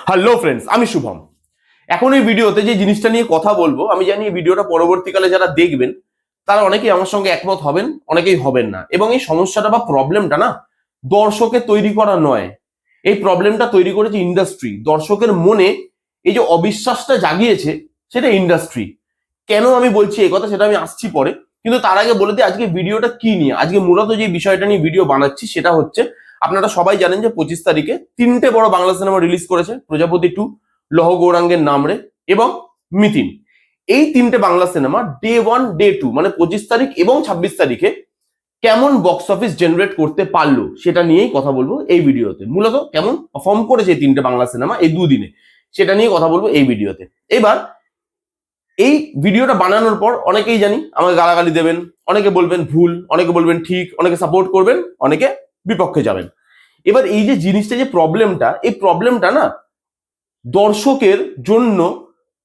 Hello friends, আমি শুভম। এখন এই ভিডিওতে যে জিনিসটা নিয়ে কথা বলবো, আমি জানি এই ভিডিওটা পরবর্তীকালে যারা দেখবেন তারা অনেকেই আমার সঙ্গে একমত হবেন, অনেকেই হবেন না। এবং এই সমস্যাটা বা প্রবলেমটা না দর্শকের তৈরি করা নয়, এই প্রবলেমটা তৈরি করেছে ইন্ডাস্ট্রি। দর্শকের মনে এই যে অবিশ্বাসটা জাগিয়েছে সেটা ইন্ডাস্ট্রি। কেন আমি বলছি এই কথা সেটা আমি আসছি পরে, কিন্তু তার আগে বলে দিই আজকে ভিডিওটা কি নিয়ে। আজকে মূলত যে বিষয়টা নিয়ে ভিডিও বানাচ্ছি সেটা হচ্ছে, আপনারা সবাই জানেন যে 25 তারিখে তিনটে বড় বাংলা সিনেমা রিলিজ করেছে, প্রজাপতি 2, লৌহ গৌরাঙ্গের নামরে এবং মিতিন। এই তিনটে বাংলা সিনেমা ডে 1 ডে 2 মানে 25 তারিখ এবং 26 তারিখে কেমন বক্স অফিস জেনারেট করতে পারলো সেটা নিয়েই কথা বলবো এই ভিডিওতে। মূলত কেমন পারফর্ম করেছে এই তিনটে বাংলা সিনেমা এই দুদিনে, সেটা নিয়ে কথা বলবো এই ভিডিওতে। এবার এই ভিডিওটা বানানোর পর অনেকেই জানি আমাকে গালাগালি দেবেন, অনেকে বলবেন ভুল, অনেকে বলবেন ঠিক, অনেকে সাপোর্ট করবেন, অনেকে বিপক্ষে যাবেন। এবার এই যে জিনিসটা, যে প্রবলেমটা, এই প্রবলেমটা না দর্শকের জন্য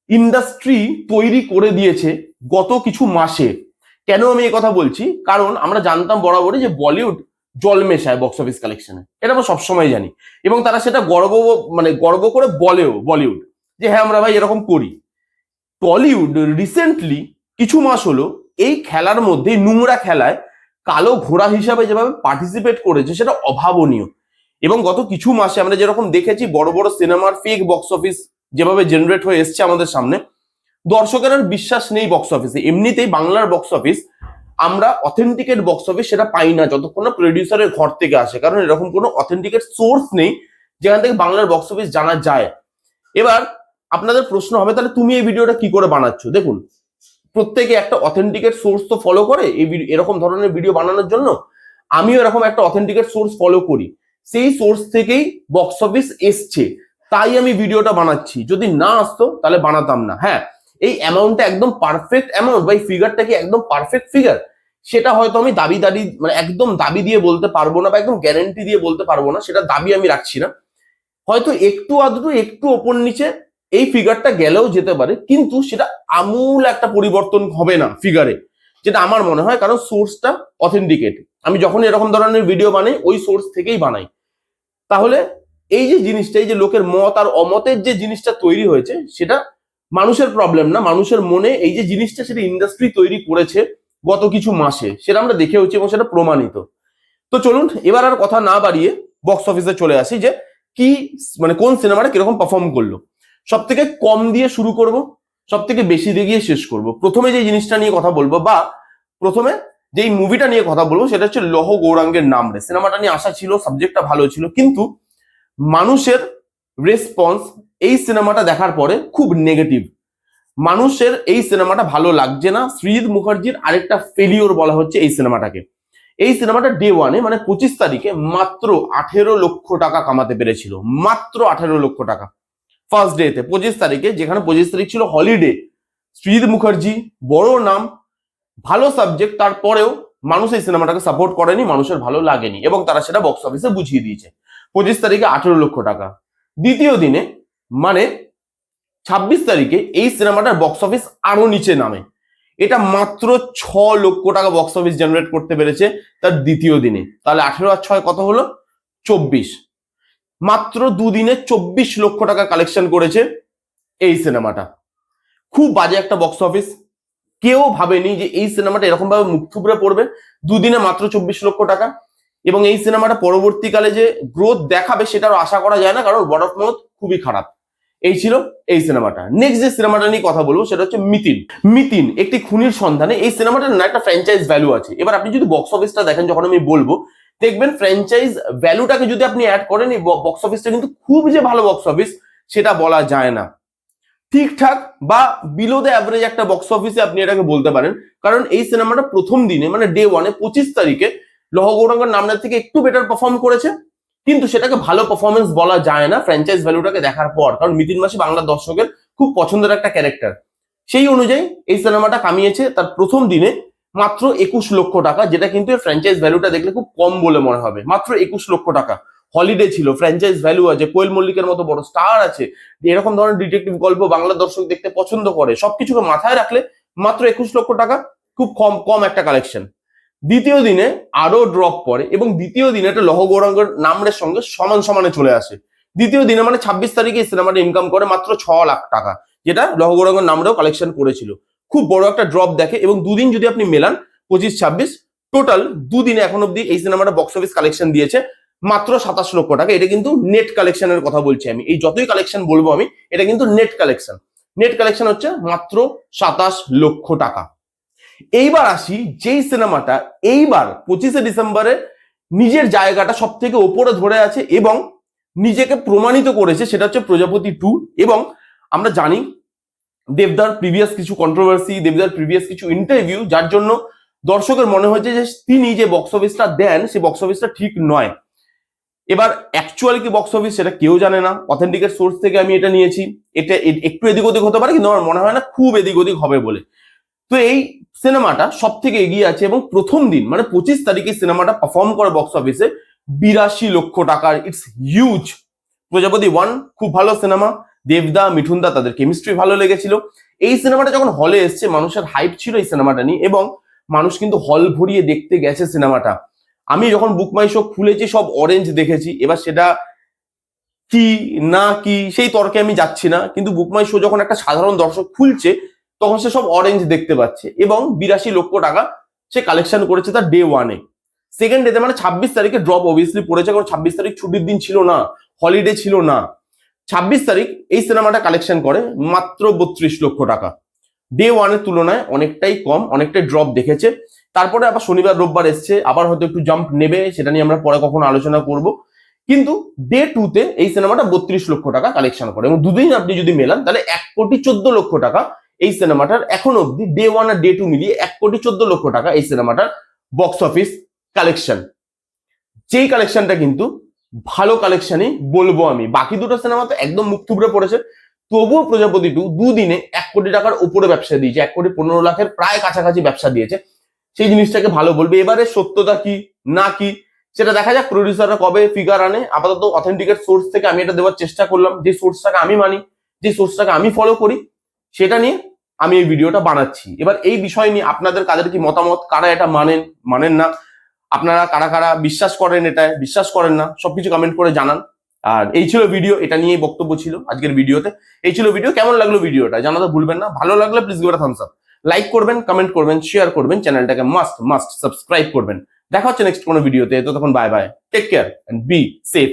ইন্ডাস্ট্রি তৈরি করে দিয়েছে গত কিছু মাসে। কেন আমি এই কথা বলছি? কারণ আমরা জানতাম বরাবরই যে বলিউড জল মেশায় বক্স অফিস কালেকশনে, এটা আমরা সবসময় জানি। এবং তারা সেটা গর্ব করে বলেও বলিউড, যে হ্যাঁ আমরা ভাই এরকম করি। টলিউড রিসেন্টলি কিছু মাস হলো এই খেলার মধ্যে, নোংরা খেলায় কালো ঘোড়া হিসাবে যেভাবে পার্টিসিপেট করেছে সেটা অভাবনীয়। এবং গত কিছু মাসে আমরা যেরকম দেখেছি বড় বড় সিনেমার ফেক বক্স অফিস যেভাবে জেনারেট হয়ে এসছে আমাদের সামনে, দর্শকের আর বিশ্বাস নেই বক্স অফিসে। এমনিতেই বাংলার বক্স অফিস আমরা অথেন্টিকেট বক্স অফিস সেটা পাই না যতক্ষণ না প্রডিউসারের ঘর থেকে আসে, কারণ এরকম কোনো অথেন্টিকেট সোর্স নেই যেখান থেকে বাংলার বক্স অফিস জানা যায়। এবার আপনাদের প্রশ্ন হবে, তাহলে তুমি এই ভিডিওটা কি করে বানাচ্ছ? দেখুন, প্রত্যেকে একটা অথেন্টিকেট সোর্স তো ফলো করে এরকম ধরনের ভিডিও বানানোর জন্য। আমিও এরকম একটা অথেন্টিকেট সোর্স ফলো করি, সেই সোর্স থেকেই বক্স অফিস এসছে, তাই আমি ভিডিওটা বানাচ্ছি। যদি না আসতো তাহলে বানাতাম না। হ্যাঁ, এই অ্যামাউন্টটা একদম পারফেক্ট অ্যামাউন্ট বা এই ফিগারটা কি একদম পারফেক্ট ফিগার, সেটা হয়তো আমি দাবি মানে একদম দাবি দিয়ে বলতে পারবো না, বা একদম গ্যারেন্টি দিয়ে বলতে পারবো না, সেটা দাবি আমি রাখছি না। হয়তো একটু আধটু একটু ওপর নিচে এই ফিগারটা গেলেও যেতে পারে, কিন্তু সেটা আমূল একটা পরিবর্তন হবে না ফিগারে, যেটা আমার মনে হয়। কারণ সোর্সটা অথেন্টিকেট। আমি যখন এরকম ধরনের ভিডিও বানাই ওই সোর্স থেকেই বানাই। তাহলে এই যে জিনিসটা, এই যে লোকের মত আর অমতের যে জিনিসটা তৈরি হয়েছে, সেটা মানুষের প্রবলেম না। মানুষের মনে এই যে জিনিসটা, সেটা ইন্ডাস্ট্রি তৈরি করেছে গত কিছু মাসে, সেটা আমরা দেখেওছি এবং সেটা প্রমাণিত। তো চলুন এবার আর কথা না বাড়িয়ে বক্স অফিসে চলে আসি, যে কি মানে কোন সিনেমাটা কিরকম পারফর্ম করলো। সব থেকে কম দিয়ে শুরু করব, সব থেকে বেশি দিয়ে গিয়ে শেষ করব। প্রথমে যে জিনিসটা নিয়ে কথা বলবো, বা প্রথমে যেই মুভিটা নিয়ে কথা বলবো, সেটা হচ্ছে লৌহ গৌরাঙ্গের নামরে। সিনেমাটা নিয়ে আশা ছিল, সাবজেক্টটা ভালো ছিল, কিন্তু মানুষের রেসপন্স এই সিনেমাটা দেখার পরে খুব নেগেটিভ। মানুষের এই সিনেমাটা ভালো লাগছে না। সৃজিত মুখার্জির আরেকটা ফেলিওর বলা হচ্ছে এই সিনেমাটাকে। এই সিনেমাটা ডে 1 মানে 25 তারিখে মাত্র 18 লক্ষ টাকা কামাতে পেরেছিল, মাত্র 18 লক্ষ টাকা ফার্স্ট ডেতে। 25 তারিখে, যেখানে 25 তারিখ ছিল হলিডে, সৃজিত মুখার্জি বড় নাম, ভালো সাবজেক্ট, তারপরেও মানুষ এই সিনেমাটাকে সাপোর্ট করেনি, মানুষের ভালো লাগেনি, এবং তারা সেটা বক্স অফিসে বুঝিয়ে দিয়েছে। 25 তারিখে 18 লক্ষ টাকা। দ্বিতীয় দিনে মানে 26 তারিখে এই সিনেমাটার বক্স অফিস আরো নিচে নামে, এটা মাত্র 6 লক্ষ টাকা বক্স অফিস জেনারেট করতে পেরেছে তার দ্বিতীয় দিনে। তাহলে 18 আর 6 কত হলো? 24। মাত্র দুদিনে 24 লক্ষ টাকা কালেকশন করেছে এই সিনেমাটা। খুব বাজে একটা বক্স অফিস। কেউ ভাবেনি যে এই সিনেমাটা এরকম ভাবে মুখ থুবড়ে পড়বে। দুদিনে মাত্র 24 লক্ষ টাকা। এবং এই সিনেমাটা পরবর্তীকালে যে গ্রোথ দেখাবে সেটারও আশা করা যায় না, কারণ ওয়ার্ড অফ মাউথ খুবই খারাপ। এই ছিল এই সিনেমাটা। নেক্সট যে সিনেমাটা নিয়ে কথা বলবো সেটা হচ্ছে মিতিন। মিতিন একটি খুনির সন্ধানে। এই সিনেমাটার না একটা ফ্র্যাঞ্চাইজ ভ্যালু আছে। এবার আপনি যদি বক্স অফিসটা দেখেন, যখন আমি বলবো দেখবেন ফ্র্যাঞ্চাইজ ভ্যালুটাকে যদি আপনি অ্যাড করেন, এই বক্স অফিসটা কিন্তু খুব যে ভালো বক্স অফিস সেটা বলা যায় না। ঠিকঠাক বা বিলো দ্য অ্যাভারেজ একটা বক্স অফিসে আপনি এটাকে বলতে পারেন। কারণ এই সিনেমাটা প্রথম দিনে মানে ডে 1 25 তারিখে লৌহ গৌরাঙ্গের নামনার থেকে একটু বেটার পারফর্ম করেছে, কিন্তু সেটাকে ভালো পারফরমেন্স বলা যায় না ফ্র্যাঞ্চাইজ ভ্যালুটাকে দেখার পর। কারণ মিতিন মাসি বাংলার দর্শকের খুব পছন্দের একটা ক্যারেক্টার। সেই অনুযায়ী এই সিনেমাটা কামিয়েছে তার প্রথম দিনে মাত্র 21 লক্ষ টাকা, যেটা কিন্তু এর ফ্র্যাঞ্চাইজ ভ্যালুটা দেখলে খুব কম বলে মনে হবে। মাত্র 21 লক্ষ টাকা। হলিডে ছিল, ফ্র্যাঞ্চাইজ ভ্যালু আছে, কোয়েল মল্লিকের মতো বড় স্টার আছে, এরকম ধরনের ডিটেকটিভ গল্প বাংলার দর্শক দেখতে পছন্দ করে, সবকিছুকে মাথায় রাখলে মাত্র 21 লক্ষ টাকা খুব কম কম একটা কালেকশন। দ্বিতীয় দিনে আরো ড্রপ পড়ে, এবং দ্বিতীয় দিনে এটা লৌহ গৌরাঙ্গের নামরের সঙ্গে সমান সমানে চলে আসে। দ্বিতীয় দিনে মানে 26 তারিখে এই সিনেমাটা ইনকাম করে মাত্র 6 লাখ টাকা, যেটা লহগরঙ্গের নামটাও কালেকশন করেছিল। খুব বড় একটা ড্রপ দেখে, এবং দুদিন যদি আপনি মেলান 25-26 টোটাল দুদিনে এখন অব্দি এই সিনেমাটা বক্স অফিস কালেকশন দিয়েছে মাত্র 27 লক্ষ টাকা। এটা কিন্তু নেট কালেকশনের কথা বলছি আমি, এই যতই কালেকশন বলবো আমি এটা কিন্তু নেট কালেকশন। নেট কালেকশন হচ্ছে মাত্র 27 লক্ষ টাকা। এইবার আসি যেই সিনেমাটা এইবার 25শে ডিসেম্বরে নিজের জায়গাটা সব থেকে ওপরে ধরে আছে এবং নিজেকে প্রমাণিত করেছে, সেটা হচ্ছে প্রজাপতি 2। এবং আমরা জানি দেবদার প্রিভিয়াস কিছু কন্ট্রোভার্সি, দেবদার প্রিভিয়াস কিছু ইন্টারভিউ, যার জন্য দর্শকের মনে হয়েছে যে তিনি যে বক্স অফিসটা দেন সেই বক্স অফিসটা ঠিক নয়। এবার অ্যাকচুয়ালি কি বক্স অফিস সেটা কেউ জানে না, অথেন্টিকেট সোর্স থেকে আমি এটা নিয়েছি। এটা একটু এদিক ওদিক হতে পারে, কিন্তু আমার মনে হয় না খুব এদিক ওদিক হবে বলে। তো এই সিনেমাটা সব থেকে এগিয়ে আছে এবং প্রথম দিন মানে 25 তারিখে সিনেমাটা পারফর্ম করে বক্স অফিসে 82 লক্ষ টাকার। It's huge. প্রজাপতি 1 খুব ভালো সিনেমা, দেবদা মিঠুনদা তাদের কেমিস্ট্রি ভালো লেগেছিল। এই সিনেমাটা যখন হলে এসছে মানুষের হাইপ ছিল এই সিনেমাটা নিয়ে, এবং মানুষ কিন্তু হল ভরিয়ে দেখতে গেছে সিনেমাটা। আমি যখন বুক মাই শো খুলেছি সব অরেঞ্জ দেখেছি, এবার সেটা কি না কি সেই তর্কে আমি যাচ্ছি না, কিন্তু বুক মাই শো যখন একটা সাধারণ দর্শক খুলছে তখন সে সব অরেঞ্জ দেখতে পাচ্ছে, এবং 82 লক্ষ টাকা সে কালেকশন করেছে তার ডে 1-এ। সেকেন্ড ডেতে মানে 26 তারিখে ড্রপ অবভিয়াসলি পড়েছে, কারণ 26 তারিখ ছুটির দিন ছিল না, হলিডে ছিল না। 26 তারিখ এই সিনেমাটা কালেকশন করে মাত্র 32 লক্ষ টাকা। ডে 1-এর তুলনায় অনেকটাই কম, অনেকটাই ড্রপ দেখেছে। তারপরে আবার শনিবার রোববার এসছে, আবার হয়তো একটু জাম্প নেবে, সেটা নিয়ে আমরা পরে কখনো আলোচনা করব। কিন্তু ডে 2-তে এই সিনেমাটা 32 লক্ষ টাকা কালেকশন করে, এবং দুদিন আপনি যদি মেলান তাহলে 1,14,00,000 টাকা এই সিনেমাটার এখন অব্দি ডে 1 আর ডে 2 মিলিয়ে 1,14,00,000 টাকা এই সিনেমাটার বক্স অফিস কালেকশন। যেই কালেকশনটা কিন্তু ভালো কালেকশনই বলবো আমি। বাকি দুটো সিনেমা তো একদম মুখ থুবড়ে পড়েছে, তবুও প্রজাপতি 2 দুদিনে 1 কোটি টাকার উপরে ব্যবসা দিয়েছে, 1,15,00,000 প্রায় কাছাকাছি ব্যবসা দিয়েছে। সেই জিনিসটাকে ভালো বলবে। এবারে সত্যতা কি না কি সেটা দেখা যাক, প্রডিউসাররা কবে ফিগার আনে। আপাতত অথেন্টিকেট সোর্স থেকে আমি এটা দেওয়ার চেষ্টা করলাম, যে সোর্সটাকে আমি মানি, যে সোর্সটাকে আমি ফলো করি, সেটা নিয়ে আমি এই ভিডিওটা বানাচ্ছি। এবার এই বিষয় নিয়ে আপনাদের কাদের কি মতামত, কারা এটা মানেন মানেন না, আপনারা কারা কারা বিশ্বাস করেন এটা বিশ্বাস করেন না, সবকিছু কমেন্ট করে জানান। আর এই ছিল ভিডিও, এটা নিয়েই বক্তব্য ছিল আজকের ভিডিওতে। এই ছিল ভিডিও, কেমন লাগলো ভিডিওটা জানাতে ভুলবেন না। ভালো লাগলে please give it a Thums up, like করবেন, কমেন্ট করবেন, শেয়ার করবেন, চ্যানেলটাকে মাস্ট সাবস্ক্রাইব করবেন। দেখা হচ্ছে নেক্সট কোনো ভিডিওতে। ততক্ষণ bye bye, take care and be safe.